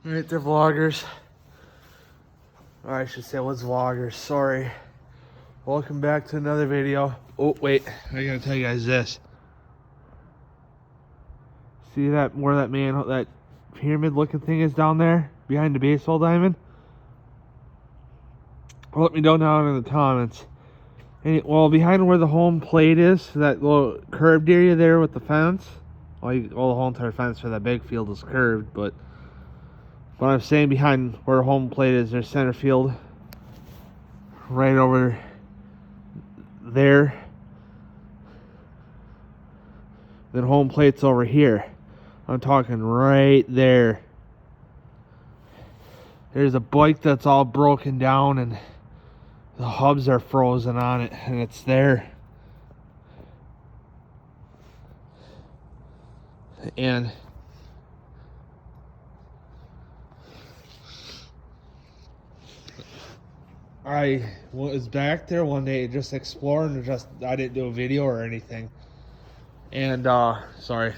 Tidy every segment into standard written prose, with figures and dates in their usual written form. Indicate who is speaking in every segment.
Speaker 1: Alright, they're vloggers. Or I should say, what's vloggers? Sorry. Welcome back to another video. Oh, wait. I gotta tell you guys this. See that, where that that pyramid looking thing is down there? Behind the baseball diamond? Let me know down in the comments. Well, behind where the home plate is, that little curved area there with the fence. Well, the whole entire fence for that big field is curved, but what I'm saying, behind where home plate is, there's center field. Right over there. Then home plate's over here. I'm talking right there. There's a bike that's all broken down and the hubs are frozen on it, and it's there. And I was back there one day just exploring, I didn't do a video or anything. And sorry.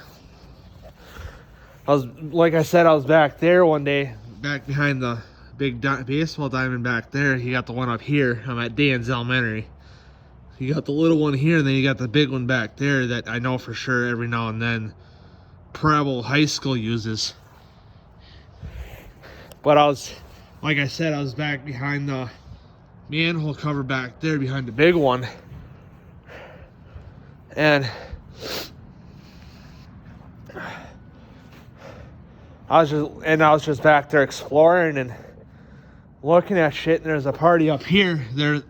Speaker 1: Like I said, I was back there one day, back behind the big baseball diamond back there. You got the one up here. I'm at Danz Elementary. You got the little one here, and then you got the big one back there that I know for sure every now and then Preble High School uses. But like I said, I was back behind the manhole cover back there behind the big one. And I was just back there exploring and looking at shit, and there's a party up here. There's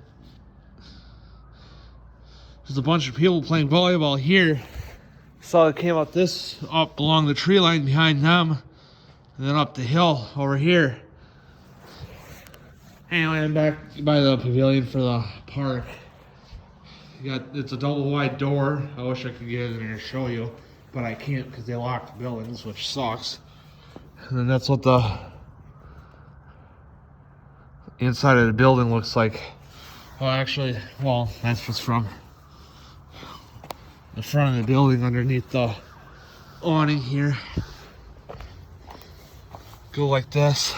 Speaker 1: a bunch of people playing volleyball here. So it came up along the tree line behind them, and then up the hill over here. Anyway, I'm back by the pavilion for the park. It's a double wide door. I wish I could get in there and show you, but I can't because they locked the buildings, which sucks. And then that's what the inside of the building looks like. Well, that's what's from the front of the building underneath the awning here. Go like this.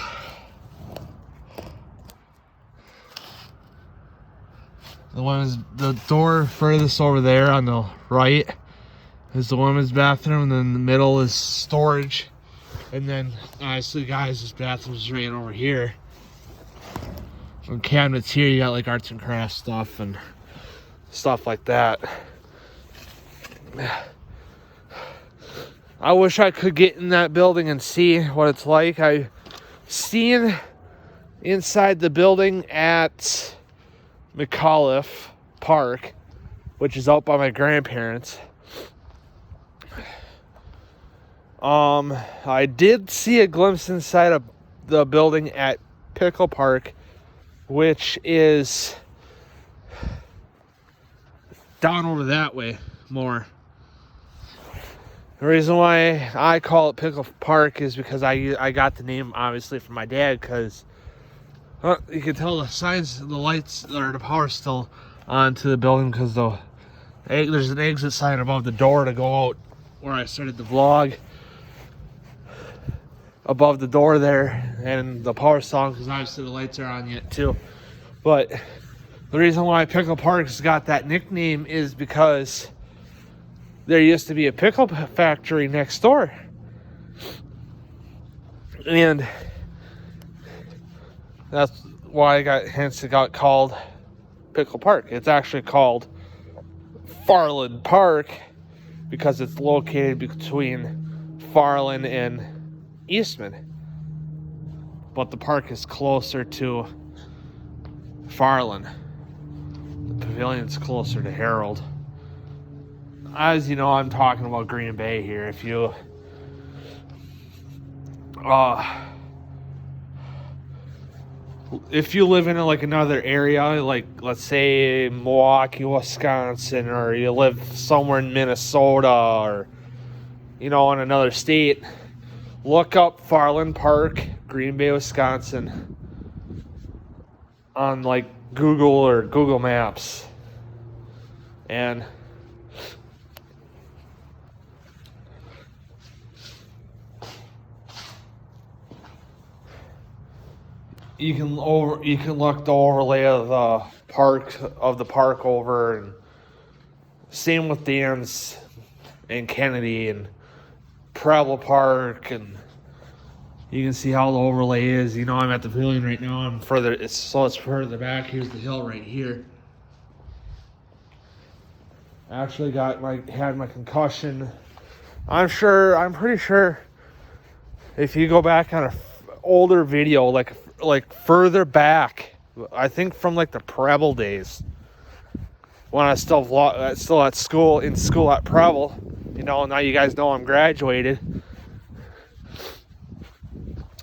Speaker 1: The door furthest over there on the right is the women's bathroom, and then the middle is storage. And then obviously guys' bathroom's right over here. From cabinets here, you got like arts and crafts stuff and stuff like that. I wish I could get in that building and see what it's like. I've seen inside the building at McAuliffe Park, which is out by my grandparents. I did see a glimpse inside of the building at Pickle Park, which is down over that way more. The reason why I call it Pickle Park is because I got the name obviously from my dad, because you can tell the signs, the lights, or the power's still on to the building, because there's an exit sign above the door to go out where I started the vlog. Above the door there, and the power song, because obviously the lights are on yet too. But the reason why Pickle Park's got that nickname is because there used to be a pickle factory next door, and that's why it got called Pickle Park. It's actually called Farland Park because it's located between Farland and Eastman, but the park is closer to Farland. The pavilion's closer to Harold. As you know, I'm talking about Green Bay here. If you live in like another area, like let's say Milwaukee, Wisconsin, or you live somewhere in Minnesota, or in another state, look up Farland Park, Green Bay, Wisconsin on like Google or Google Maps. And you can look the overlay of the park over, and same with Danz and Kennedy and Preble Park, and you can see how the overlay is. You know, I'm at the pavilion right now. I'm further. It's further back. Here's the hill right here. I actually had my concussion. I'm pretty sure if you go back on an older video, like further back, I think from like the Preble days, when I was still at school at Preble. You know, now you guys know I'm graduated.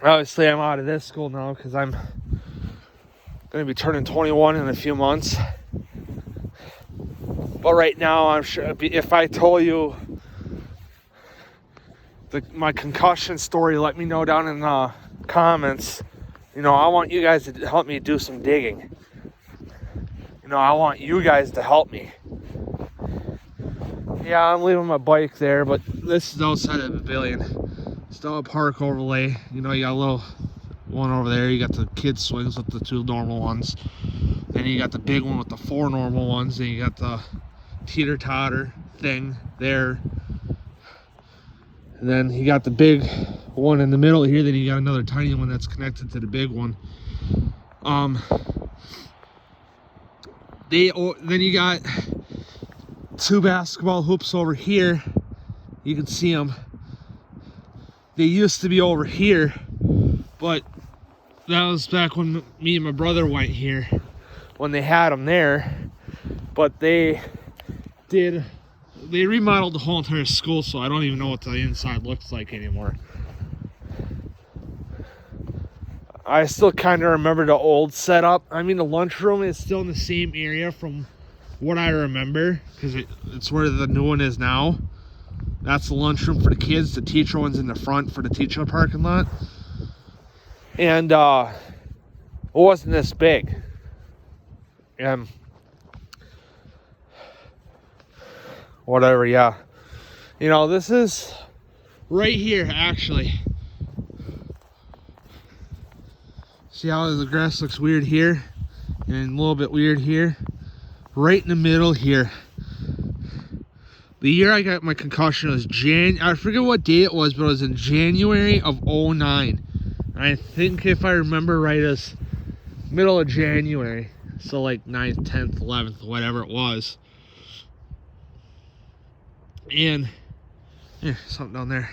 Speaker 1: Obviously, I'm out of this school now because I'm going to be turning 21 in a few months. But right now, I'm sure if I told you my concussion story, let me know down in the comments. You know, I want you guys to help me do some digging. You know, I want you guys to help me. Yeah, I'm leaving my bike there, but this is outside of the pavilion. Still a park overlay. You know, you got a little one over there. You got the kids swings with the 2 normal ones. Then you got the big one with the 4 normal ones. Then you got the teeter-totter thing there. And then you got the big one in the middle here. Then you got another tiny one that's connected to the big one. Then you got 2 basketball hoops over here. You can see them. They used to be over here, but that was back when me and my brother went here, when they had them there. But they remodeled the whole entire school, so I don't even know what the inside looks like anymore. I still kind of remember the old setup. I mean, the lunchroom is still in the same area from what I remember, because it's where the new one is now. That's the lunchroom for the kids. The teacher one's in the front for the teacher parking lot. And it wasn't this big. And whatever, yeah. You know, this is right here, actually. See how the grass looks weird here? And a little bit weird here? Right in the middle here. The year I got my concussion was I forget what day it was, but it was in January of 2009. And I think if I remember right, it was middle of January. So like 9th, 10th, 11th, whatever it was. And something down there.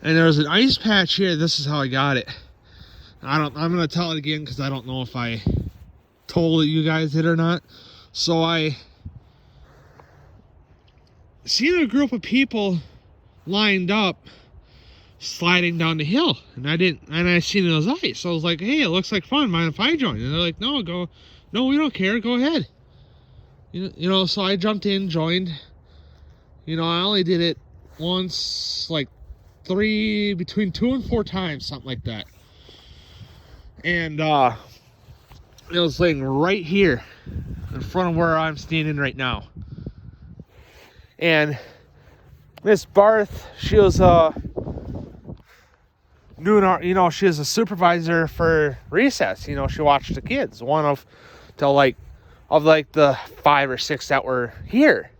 Speaker 1: And there was an ice patch here. This is how I got it. I'm gonna tell it again because I don't know if I told you guys it or not. So I seen a group of people lined up sliding down the hill, and I seen it was ice. So I was like, hey, it looks like fun, mind if I join? And they're like, no, we don't care, go ahead. You know, so I jumped in, joined. You know, I only did it once, like between 2 and 4 times, something like that. And it was laying right here in front of where I'm standing right now. And Miss Barth, she was she was a supervisor for recess. You know, she watched the kids, one of the 5 or 6 that were here.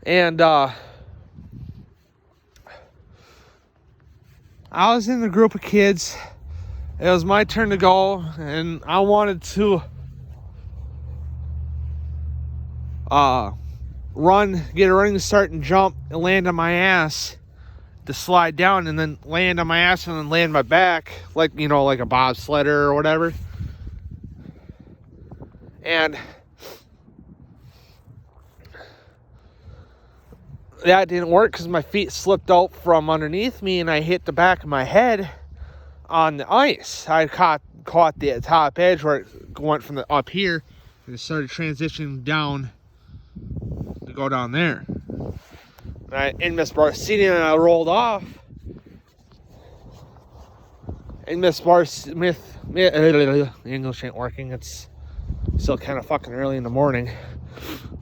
Speaker 1: And I was in the group of kids. It was my turn to go, and I wanted to get a running start and jump and land on my ass to slide down, and then land on my ass and then land my back like a bobsledder or whatever. And that didn't work because my feet slipped out from underneath me and I hit the back of my head on the ice. I caught the top edge where it went from up here and it started transitioning down to go down there. And Miss Barcini and I rolled off. And Miss Smith, the English ain't working. It's still kind of fucking early in the morning.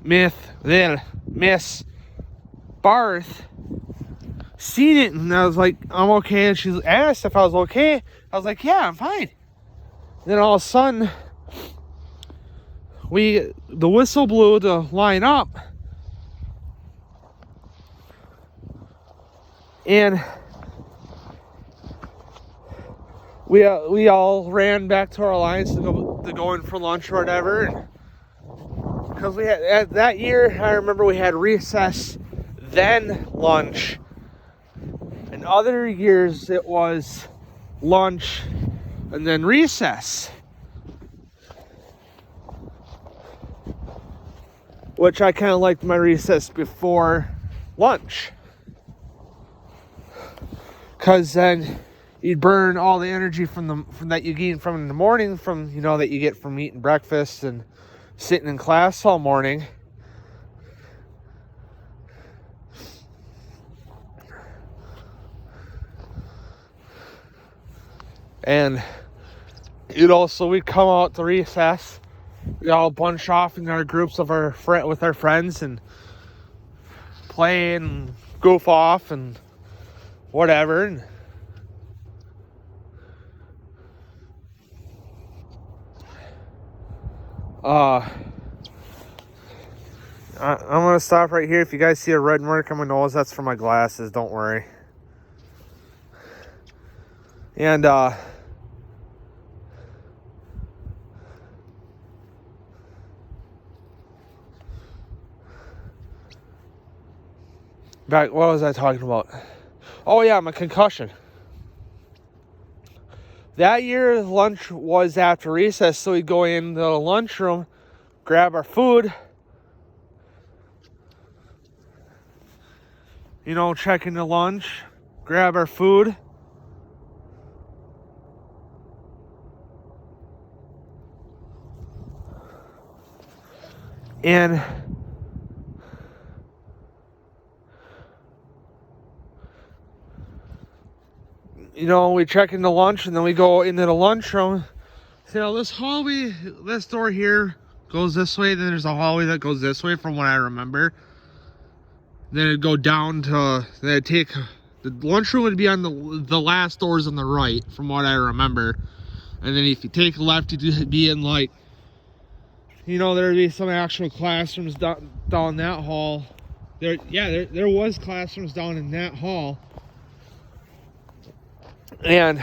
Speaker 1: Miss Barth seen it, and I was like, I'm okay. And she asked if I was okay. I was like, yeah, I'm fine. And then all of a sudden, the whistle blew to line up. And we all ran back to our lines to go in for lunch or whatever. Because we had that year, I remember we had recess, then lunch. And other years it was lunch and then recess, which I kind of liked my recess before lunch, because then you'd burn all the energy from that you gain from in the morning, from that you get from eating breakfast and sitting in class all morning. And so we'd come out to recess, we all bunch off in our groups with our friends and play and goof off and whatever. And I'm gonna stop right here. If you guys see a red mark on my nose, that's from my glasses, don't worry. And what was I talking about? Oh yeah, my concussion. That year, lunch was after recess, so we'd go into the lunchroom, grab our food, check into lunch, grab our food, and we check into lunch, and then we go into the lunchroom. So this hallway, this door here goes this way, then there's a hallway that goes this way from what I remember. Then it'd go down to, the lunchroom would be on the last doors on the right from what I remember. And then if you take a left, you'd be in there'd be some actual classrooms down that hall. There was classrooms down in that hall. And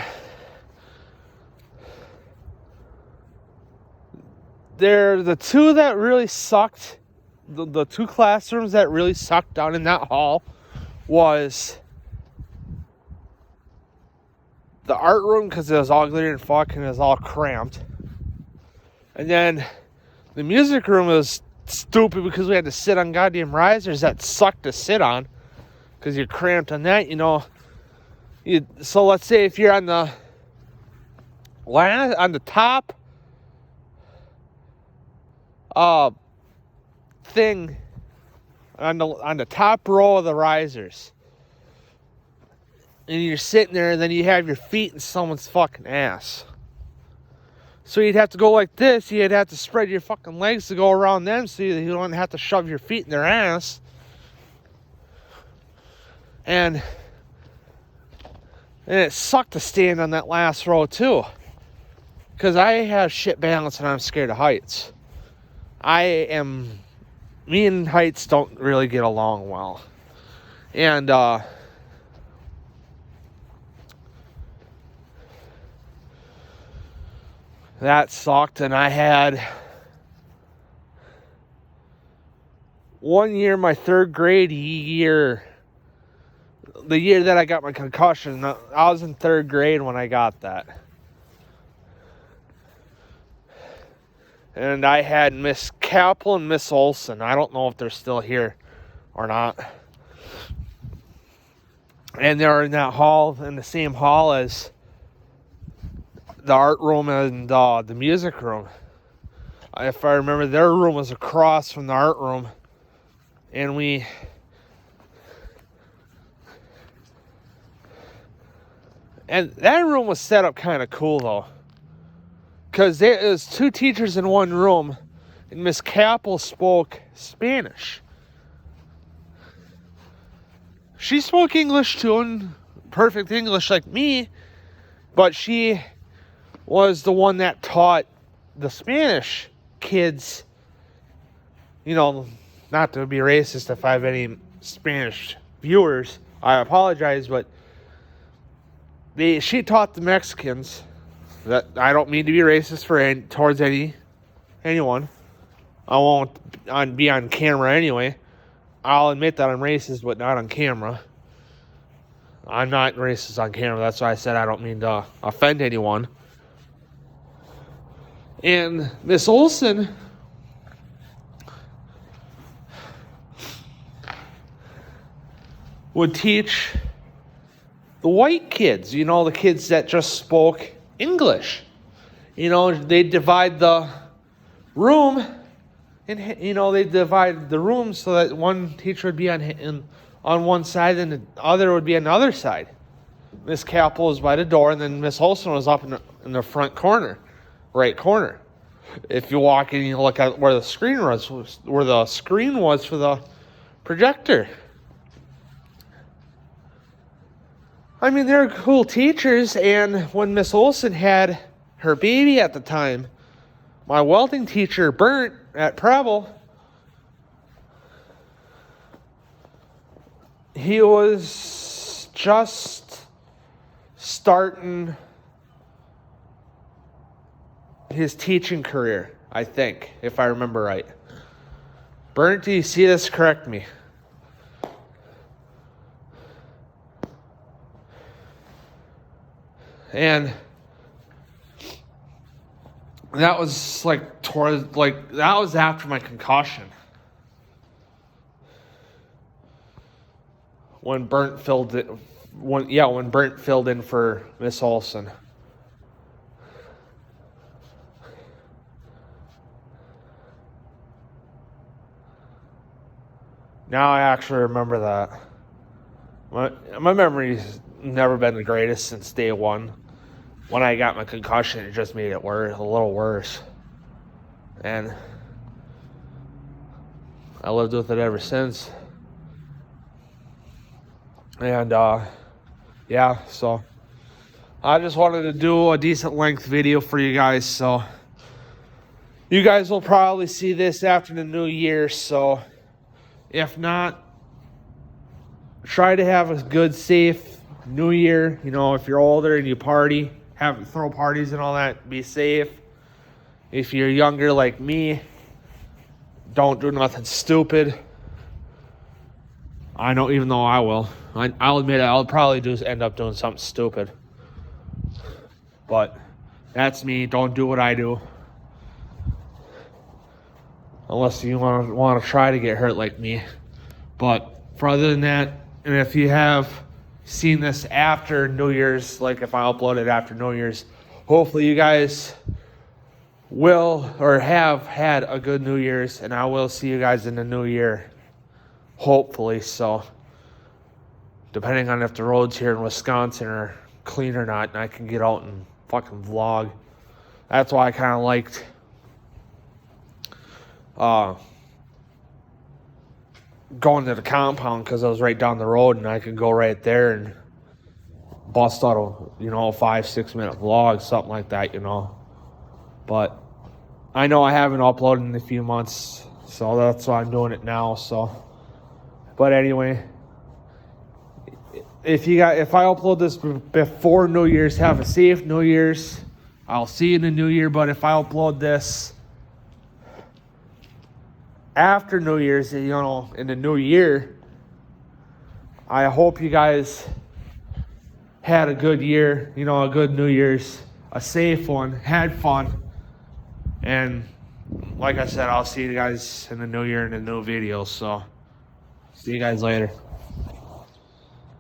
Speaker 1: the two that really sucked, the two classrooms that really sucked down in that hall was the art room, because it was ugly and fuck and it was all cramped. And then the music room was stupid because we had to sit on goddamn risers that sucked to sit on because you're cramped on that, So let's say if you're on the top thing, on the top row of the risers, and you're sitting there, and then you have your feet in someone's fucking ass. So you'd have to go like this. You'd have to spread your fucking legs to go around them so you don't have to shove your feet in their ass. And it sucked to stand on that last row too, because I have shit balance and I'm scared of heights. Me and heights don't really get along well. And that sucked. And I had one year, my third grade year, the year that I got my concussion, I was in third grade when I got that. And I had Miss Capel and Miss Olson. I don't know if they're still here or not. And they're in that hall, in the same hall as the art room and the music room. If I remember, their room was across from the art room. And that room was set up kind of cool, though. Because there was two teachers in one room, and Miss Capel spoke Spanish. she spoke English too, and perfect English like me, but she was the one that taught the Spanish kids, you know, not to be racist if I have any Spanish viewers, I apologize, but she taught the Mexicans. That I don't mean to be racist towards anyone. I won't be on camera anyway. I'll admit that I'm racist, but not on camera. I'm not racist on camera. That's why I said I don't mean to offend anyone. And Miss Olson would teach the white kids, you know, the kids that just spoke English. You know, they divide the room, and you know, they divide the room so that one teacher would be on one side and the other would be on the other side. Miss Capel was by the door, and then Miss Olson was up in the front corner, right corner. If you walk in, you look at where the screen was for the projector. I mean, they're cool teachers, and when Miss Olson had her baby at the time, my welding teacher, Burnt, at Preble, he was just starting his teaching career, I think, if I remember right. Burnt, do you see this? Correct me. And that was that was after my concussion. When Burnt filled in for Miss Olson. Now I actually remember that. My memory's never been the greatest since day one. When I got my concussion, it just made it worse, a little worse. And I lived with it ever since. And, yeah, so I just wanted to do a decent length video for you guys. So you guys will probably see this after the new year. So if not, try to have a good, safe new year. You know, if you're older and you party, throw parties and all that, be safe. If you're younger like me, don't do nothing stupid. I know, even though I will. I'll admit it, I'll probably end up doing something stupid. But that's me. Don't do what I do. Unless you want to try to get hurt like me. But for other than that, and if you have seen this after New Year's, like if I upload it after New Year's, hopefully you guys will or have had a good New Year's, and I will see you guys in the new year, hopefully. So depending on if the roads here in Wisconsin are clean or not, and I can get out and fucking vlog. That's why I kind of liked going to the compound, because I was right down the road and I could go right there and bust out a 5-6 minute vlog, something like that, but I know I haven't uploaded in a few months, so that's why I'm doing it now. So but anyway, if I upload this before New Year's, have a safe New Year's. I'll see you in the new year. But if I upload this after New Year's, in the new year, I hope you guys had a good year, a good New Year's, a safe one, had fun. And like I said, I'll see you guys in the new year in a new video. So see you guys later.